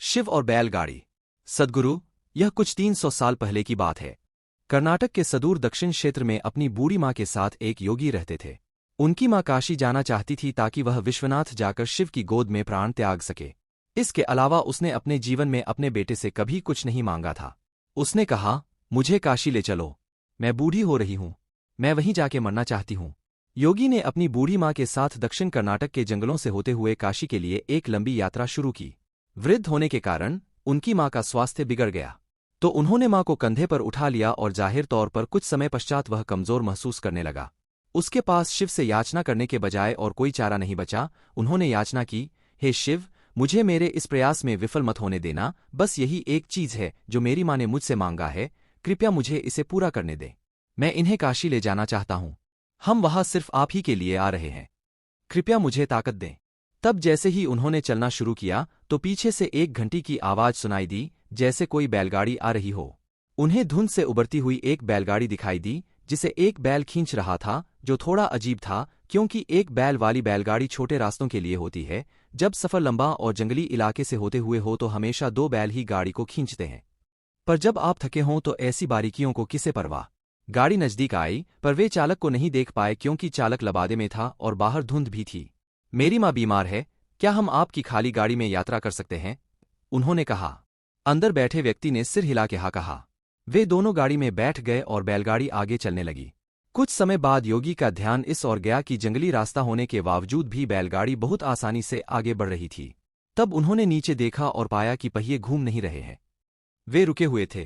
शिव और बैलगाड़ी। सद्गुरु, यह कुछ 300 साल पहले की बात है। कर्नाटक के सुदूर दक्षिण क्षेत्र में अपनी बूढ़ी माँ के साथ एक योगी रहते थे। उनकी माँ काशी जाना चाहती थी ताकि वह विश्वनाथ जाकर शिव की गोद में प्राण त्याग सके। इसके अलावा उसने अपने जीवन में अपने बेटे से कभी कुछ नहीं मांगा था। उसने कहा, मुझे काशी ले चलो, मैं बूढ़ी हो रही हूँ, मैं वहीं जाके मरना चाहती हूँ। योगी ने अपनी बूढ़ी माँ के साथ दक्षिण कर्नाटक के जंगलों से होते हुए काशी के लिए एक लंबी यात्रा शुरू की। वृद्ध होने के कारण उनकी माँ का स्वास्थ्य बिगड़ गया, तो उन्होंने माँ को कंधे पर उठा लिया और जाहिर तौर पर कुछ समय पश्चात वह कमजोर महसूस करने लगा। उसके पास शिव से याचना करने के बजाय और कोई चारा नहीं बचा। उन्होंने याचना की, हे शिव, मुझे मेरे इस प्रयास में विफल मत होने देना। बस यही एक चीज है जो मेरी माँ ने मुझसे मांगा है, कृपया मुझे इसे पूरा करने दें। मैं इन्हें काशी ले जाना चाहता हूँ। हम वहां सिर्फ आप ही के लिए आ रहे हैं, कृपया मुझे ताकत दें। तब जैसे ही उन्होंने चलना शुरू किया तो पीछे से एक घंटी की आवाज सुनाई दी, जैसे कोई बैलगाड़ी आ रही हो। उन्हें धुंध से उबरती हुई एक बैलगाड़ी दिखाई दी जिसे एक बैल खींच रहा था, जो थोड़ा अजीब था क्योंकि एक बैल वाली बैलगाड़ी छोटे रास्तों के लिए होती है। जब सफर लंबा और जंगली इलाके से होते हुए हो तो हमेशा 2 बैल ही गाड़ी को खींचते हैं, पर जब आप थके हों तो ऐसी बारीकियों को किसे परवाह। गाड़ी नजदीक आई पर वे चालक को नहीं देख पाए क्योंकि चालक लबादे में था और बाहर धुंध भी थी। मेरी माँ बीमार है, क्या हम आपकी खाली गाड़ी में यात्रा कर सकते हैं? उन्होंने कहा। अंदर बैठे व्यक्ति ने सिर हिला के हाँ कहा। वे दोनों गाड़ी में बैठ गए और बैलगाड़ी आगे चलने लगी। कुछ समय बाद योगी का ध्यान इस ओर गया कि जंगली रास्ता होने के बावजूद भी बैलगाड़ी बहुत आसानी से आगे बढ़ रही थी। तब उन्होंने नीचे देखा और पाया कि पहिए घूम नहीं रहे हैं। वे रुके हुए थे,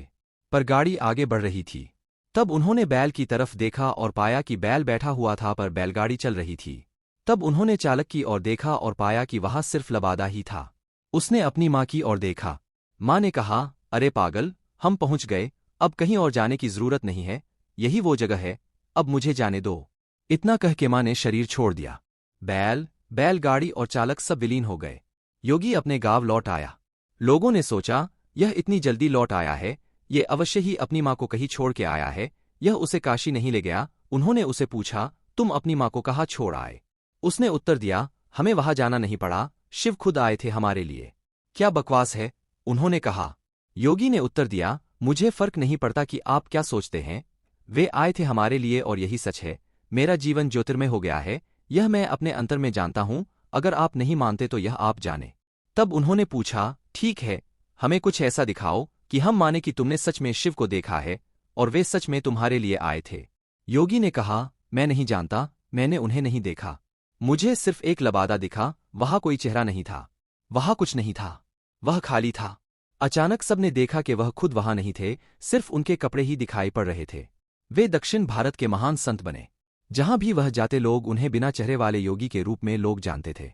पर गाड़ी आगे बढ़ रही थी। तब उन्होंने बैल की तरफ देखा और पाया कि बैल बैठा हुआ था पर बैलगाड़ी चल रही थी। तब उन्होंने चालक की ओर देखा और पाया कि वहां सिर्फ लबादा ही था। उसने अपनी माँ की ओर देखा। माँ ने कहा, अरे पागल, हम पहुंच गए, अब कहीं और जाने की जरूरत नहीं है, यही वो जगह है, अब मुझे जाने दो। इतना कह के माँ ने शरीर छोड़ दिया। बैलगाड़ी और चालक सब विलीन हो गए। योगी अपने गांव लौट आया। लोगों ने सोचा, यह इतनी जल्दी लौट आया है, ये अवश्य ही अपनी माँ को कहीं छोड़ के आया है, यह उसे काशी नहीं ले गया। उन्होंने उसे पूछा, तुम अपनी माँ को कहाँ छोड़ आए? उसने उत्तर दिया, हमें वहां जाना नहीं पड़ा, शिव खुद आए थे हमारे लिए। क्या बकवास है, उन्होंने कहा। योगी ने उत्तर दिया, मुझे फर्क नहीं पड़ता कि आप क्या सोचते हैं, वे आए थे हमारे लिए और यही सच है। मेरा जीवन ज्योतिर्मय हो गया है, यह मैं अपने अंतर में जानता हूं, अगर आप नहीं मानते तो यह आप जाने। तब उन्होंने पूछा, ठीक है, हमें कुछ ऐसा दिखाओ कि हम माने कि तुमने सच में शिव को देखा है और वे सच में तुम्हारे लिए आए थे। योगी ने कहा, मैं नहीं जानता, मैंने उन्हें नहीं देखा, मुझे सिर्फ एक लबादा दिखा, वहां कोई चेहरा नहीं था, वहां कुछ नहीं था, वह खाली था। अचानक सबने देखा कि वह खुद वहां नहीं थे, सिर्फ उनके कपड़े ही दिखाई पड़ रहे थे। वे दक्षिण भारत के महान संत बने। जहां भी वह जाते लोग उन्हें बिना चेहरे वाले योगी के रूप में लोग जानते थे।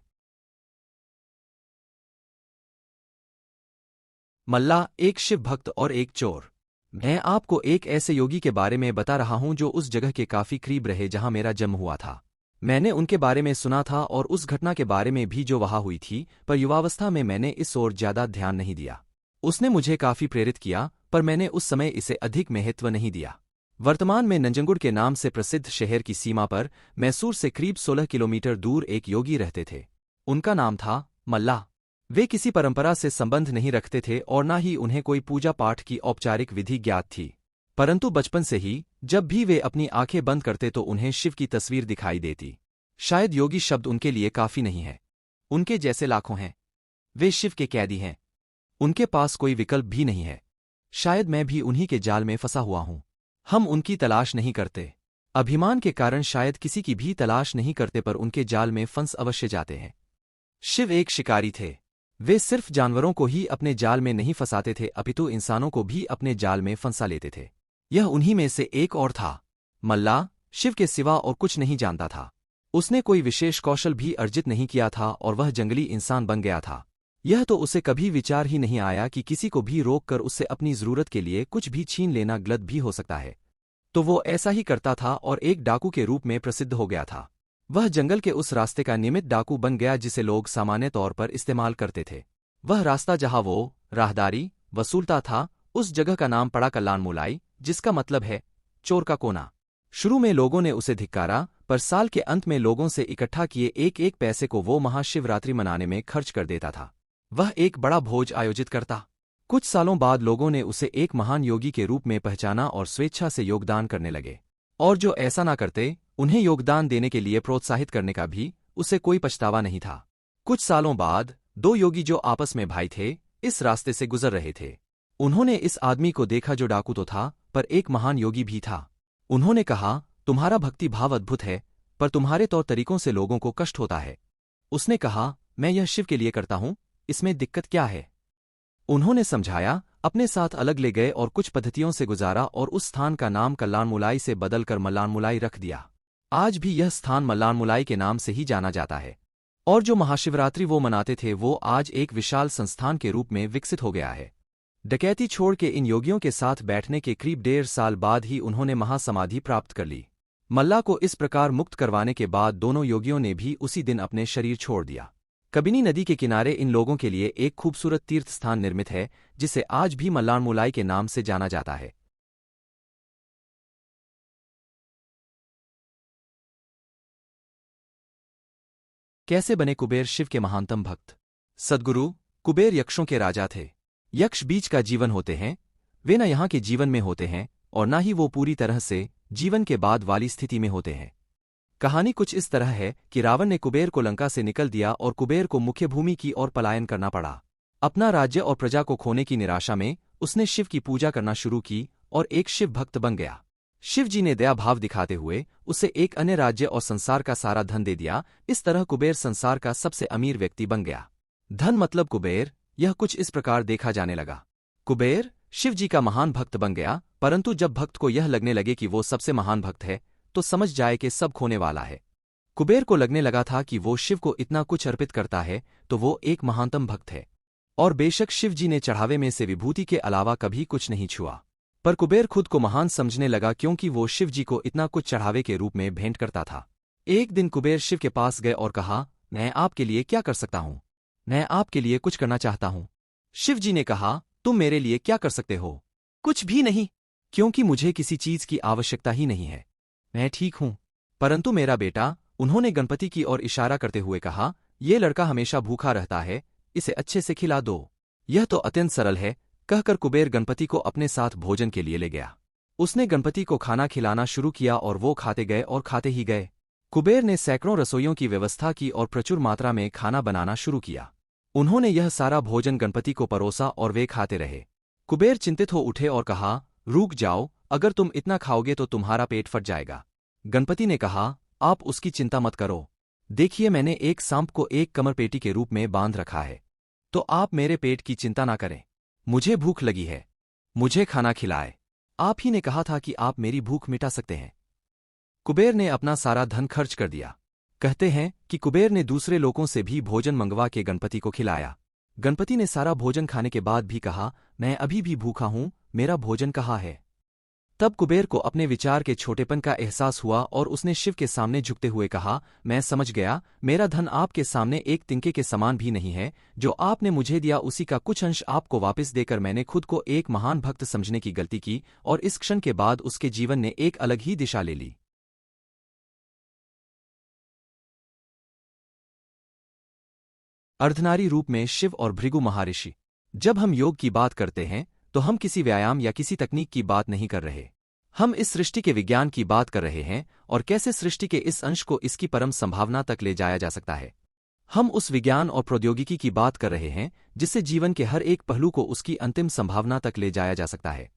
मल्ला, एक शिव भक्त और एक चोर। मैं आपको एक ऐसे योगी के बारे में बता रहा हूं जो उस जगह के काफी करीब रहे जहां मेरा जन्म हुआ था। मैंने उनके बारे में सुना था और उस घटना के बारे में भी जो वहां हुई थी, पर युवावस्था में मैंने इस ओर ज्यादा ध्यान नहीं दिया। उसने मुझे काफी प्रेरित किया, पर मैंने उस समय इसे अधिक महत्व नहीं दिया। वर्तमान में नंजनगुड के नाम से प्रसिद्ध शहर की सीमा पर मैसूर से करीब 16 किलोमीटर दूर एक योगी रहते थे। उनका नाम था मल्ला। वे किसी परंपरा से संबंध नहीं रखते थे और न ही उन्हें कोई पूजा पाठ की औपचारिक विधि ज्ञात थी, परंतु बचपन से ही जब भी वे अपनी आंखें बंद करते तो उन्हें शिव की तस्वीर दिखाई देती। शायद योगी शब्द उनके लिए काफी नहीं है, उनके जैसे लाखों हैं। वे शिव के कैदी हैं, उनके पास कोई विकल्प भी नहीं है। शायद मैं भी उन्हीं के जाल में फंसा हुआ हूं। हम उनकी तलाश नहीं करते, अभिमान के कारण शायद किसी की भी तलाश नहीं करते, पर उनके जाल में फंस अवश्य जाते हैं। शिव एक शिकारी थे। वे सिर्फ जानवरों को ही अपने जाल में नहीं फंसाते थे, अपितु इंसानों को भी अपने जाल में फंसा लेते थे। यह उन्हीं में से एक और था। मल्ला शिव के सिवा और कुछ नहीं जानता था। उसने कोई विशेष कौशल भी अर्जित नहीं किया था और वह जंगली इंसान बन गया था। यह तो उसे कभी विचार ही नहीं आया कि किसी को भी रोक कर उससे अपनी जरूरत के लिए कुछ भी छीन लेना गलत भी हो सकता है। तो वो ऐसा ही करता था और एक डाकू के रूप में प्रसिद्ध हो गया था। वह जंगल के उस रास्ते का नियमित डाकू बन गया जिसे लोग सामान्य तौर पर इस्तेमाल करते थे। वह रास्ता जहां वो राहदारी वसूलता था, उस जगह का नाम पड़ा कल्याण मुलाई, जिसका मतलब है चोर का कोना। शुरू में लोगों ने उसे धिक्कारा, पर साल के अंत में लोगों से इकट्ठा किए एक एक पैसे को वो महाशिवरात्रि मनाने में खर्च कर देता था। वह एक बड़ा भोज आयोजित करता। कुछ सालों बाद लोगों ने उसे एक महान योगी के रूप में पहचाना और स्वेच्छा से योगदान करने लगे। और जो ऐसा ना करते, उन्हें योगदान देने के लिए प्रोत्साहित करने का भी उसे कोई पछतावा नहीं था। कुछ सालों बाद दो योगी जो आपस में भाई थे, इस रास्ते से गुजर रहे थे। उन्होंने इस आदमी को देखा जो डाकू तो था, पर एक महान योगी भी था। उन्होंने कहा, तुम्हारा भक्ति भाव अद्भुत है, पर तुम्हारे तौर तरीकों से लोगों को कष्ट होता है। उसने कहा, मैं यह शिव के लिए करता हूं, इसमें दिक्कत क्या है? उन्होंने समझाया, अपने साथ अलग ले गए और कुछ पद्धतियों से गुजारा और उस स्थान का नाम कल्याणमुलाई से बदलकर मल्लानमुलाई रख दिया। आज भी यह स्थान मल्लानमुलाई के नाम से ही जाना जाता है। और जो महाशिवरात्रि वो मनाते थे वो आज एक विशाल संस्थान के रूप में विकसित हो गया है। डकैती छोड़ के इन योगियों के साथ बैठने के करीब 1.5 साल बाद ही उन्होंने महासमाधि प्राप्त कर ली। मल्ला को इस प्रकार मुक्त करवाने के बाद दोनों योगियों ने भी उसी दिन अपने शरीर छोड़ दिया। कबिनी नदी के किनारे इन लोगों के लिए एक खूबसूरत तीर्थ स्थान निर्मित है, जिसे आज भी मल्लानमुलाई के नाम से जाना जाता है। कैसे बने कुबेर शिव के महानतम भक्त? सद्गुरु कुबेर यक्षों के राजा थे। यक्ष बीच का जीवन होते हैं, वे न यहाँ के जीवन में होते हैं और न ही वो पूरी तरह से जीवन के बाद वाली स्थिति में होते हैं। कहानी कुछ इस तरह है कि रावण ने कुबेर को लंका से निकल दिया और कुबेर को मुख्य भूमि की ओर पलायन करना पड़ा। अपना राज्य और प्रजा को खोने की निराशा में उसने शिव की पूजा करना शुरू की और एक शिव भक्त बन गया। शिव जी ने दया भाव दिखाते हुए उसे एक अन्य राज्य और संसार का सारा धन दे दिया। इस तरह कुबेर संसार का सबसे अमीर व्यक्ति बन गया। धन मतलब कुबेर, यह कुछ इस प्रकार देखा जाने लगा। कुबेर शिव जी का महान भक्त बन गया, परंतु जब भक्त को यह लगने लगे कि वो सबसे महान भक्त है, तो समझ जाए कि सब खोने वाला है। कुबेर को लगने लगा था कि वो शिव को इतना कुछ अर्पित करता है तो वो एक महानतम भक्त है, और बेशक शिव जी ने चढ़ावे में से विभूति के अलावा कभी कुछ नहीं छुआ। पर कुबेर खुद को महान समझने लगा क्योंकि वो शिव जी को इतना कुछ चढ़ावे के रूप में भेंट करता था। एक दिन कुबेर शिव के पास गए और कहा, मैं आपके लिए क्या कर सकता हूं? मैं आपके लिए कुछ करना चाहता हूं। शिव जी ने कहा, तुम मेरे लिए क्या कर सकते हो? कुछ भी नहीं, क्योंकि मुझे किसी चीज की आवश्यकता ही नहीं है। मैं ठीक हूं, परंतु मेरा बेटा, उन्होंने गणपति की ओर इशारा करते हुए कहा, ये लड़का हमेशा भूखा रहता है, इसे अच्छे से खिला दो। यह तो अत्यंत सरल है, कहकर कुबेर गणपति को अपने साथ भोजन के लिए ले गया। उसने गणपति को खाना खिलाना शुरू किया और वो खाते गए और खाते ही गए। कुबेर ने सैकड़ों रसोइयों की व्यवस्था की और प्रचुर मात्रा में खाना बनाना शुरू किया। उन्होंने यह सारा भोजन गणपति को परोसा और वे खाते रहे। कुबेर चिंतित हो उठे और कहा, रुक जाओ, अगर तुम इतना खाओगे तो तुम्हारा पेट फट जाएगा। गणपति ने कहा, आप उसकी चिंता मत करो। देखिए, मैंने एक सांप को एक कमरपेटी के रूप में बांध रखा है, तो आप मेरे पेट की चिंता ना करें। मुझे भूख लगी है, मुझे खाना खिलाए। आप ही ने कहा था कि आप मेरी भूख मिटा सकते हैं। कुबेर ने अपना सारा धन खर्च कर दिया। कहते हैं कि कुबेर ने दूसरे लोगों से भी भोजन मंगवा के गणपति को खिलाया। गणपति ने सारा भोजन खाने के बाद भी कहा, मैं अभी भी भूखा हूं, मेरा भोजन कहाँ है? तब कुबेर को अपने विचार के छोटेपन का एहसास हुआ और उसने शिव के सामने झुकते हुए कहा, मैं समझ गया, मेरा धन आपके सामने एक तिनके के समान भी नहीं है। जो आपने मुझे दिया उसी का कुछ अंश आपको वापस देकर मैंने खुद को एक महान भक्त समझने की गलती की, और इस क्षण के बाद उसके जीवन ने एक अलग ही दिशा ले ली। अर्धनारी रूप में शिव और भृगु महर्षि। जब हम योग की बात करते हैं तो हम किसी व्यायाम या किसी तकनीक की बात नहीं कर रहे। हम इस सृष्टि के विज्ञान की बात कर रहे हैं और कैसे सृष्टि के इस अंश को इसकी परम संभावना तक ले जाया जा सकता है। हम उस विज्ञान और प्रौद्योगिकी की बात कर रहे हैं जिससे जीवन के हर एक पहलू को उसकी अंतिम संभावना तक ले जाया जा सकता है।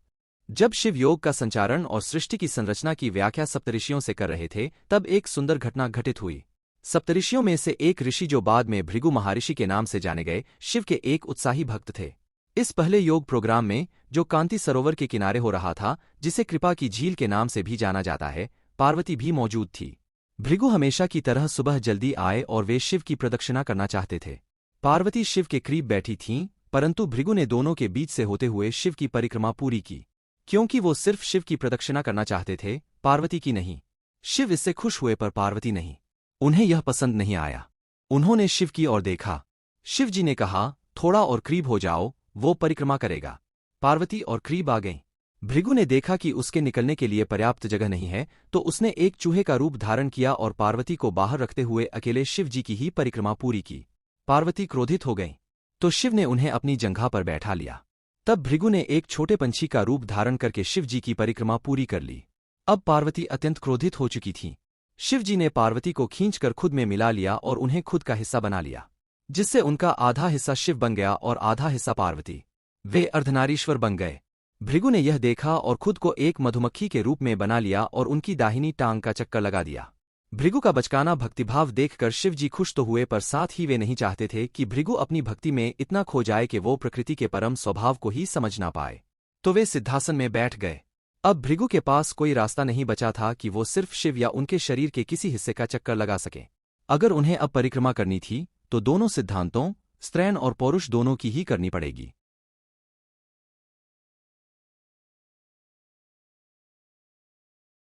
जब शिव योग का संचारण और सृष्टि की संरचना की व्याख्या सप्तऋषियों से कर रहे थे, तब एक सुंदर घटना घटित हुई। सप्तऋषियों में से एक ऋषि जो बाद में भृगु महर्षि के नाम से जाने गए, शिव के एक उत्साही भक्त थे। इस पहले योग प्रोग्राम में, जो कांति सरोवर के किनारे हो रहा था, जिसे कृपा की झील के नाम से भी जाना जाता है, पार्वती भी मौजूद थी। भृगु हमेशा की तरह सुबह जल्दी आए और वे शिव की प्रदक्षिणा करना चाहते थे। पार्वती शिव के करीब बैठी थीं, परंतु भृगु ने दोनों के बीच से होते हुए शिव की परिक्रमा पूरी की, क्योंकि वो सिर्फ शिव की प्रदक्षिणा करना चाहते थे, पार्वती की नहीं। शिव इससे खुश हुए पर पार्वती नहीं। उन्हें यह पसंद नहीं आया। उन्होंने शिव की ओर देखा। शिव जी ने कहा, थोड़ा और करीब हो जाओ, वो परिक्रमा करेगा। पार्वती और करीब आ गईं। भृगु ने देखा कि उसके निकलने के लिए पर्याप्त जगह नहीं है, तो उसने एक चूहे का रूप धारण किया और पार्वती को बाहर रखते हुए अकेले शिव जी की ही परिक्रमा पूरी की। पार्वती क्रोधित हो गईं। तो शिव ने उन्हें अपनी जंघा पर बैठा लिया। तब भृगु ने एक छोटे पंछी का रूप धारण करके शिव जी की परिक्रमा पूरी कर ली। अब पार्वती अत्यंत क्रोधित हो चुकी थीं। शिव जी ने पार्वती को खींचकर खुद में मिला लिया और उन्हें खुद का हिस्सा बना लिया, जिससे उनका आधा हिस्सा शिव बन गया और आधा हिस्सा पार्वती। वे अर्धनारीश्वर बन गए। भृगु ने यह देखा और खुद को एक मधुमक्खी के रूप में बना लिया और उनकी दाहिनी टांग का चक्कर लगा दिया। भृगु का बचकाना भक्तिभाव देखकर शिव जी खुश तो हुए, पर साथ ही वे नहीं चाहते थे कि भृगु अपनी भक्ति में इतना खो जाए कि वो प्रकृति के परम स्वभाव को ही समझ ना पाए। तो वे सिद्धासन में बैठ गए। अब भृगु के पास कोई रास्ता नहीं बचा था कि वो सिर्फ शिव या उनके शरीर के किसी हिस्से का चक्कर लगा सके। अगर उन्हें अब परिक्रमा करनी थी तो दोनों सिद्धांतों, स्त्रैण और पौरुष दोनों की ही करनी पड़ेगी।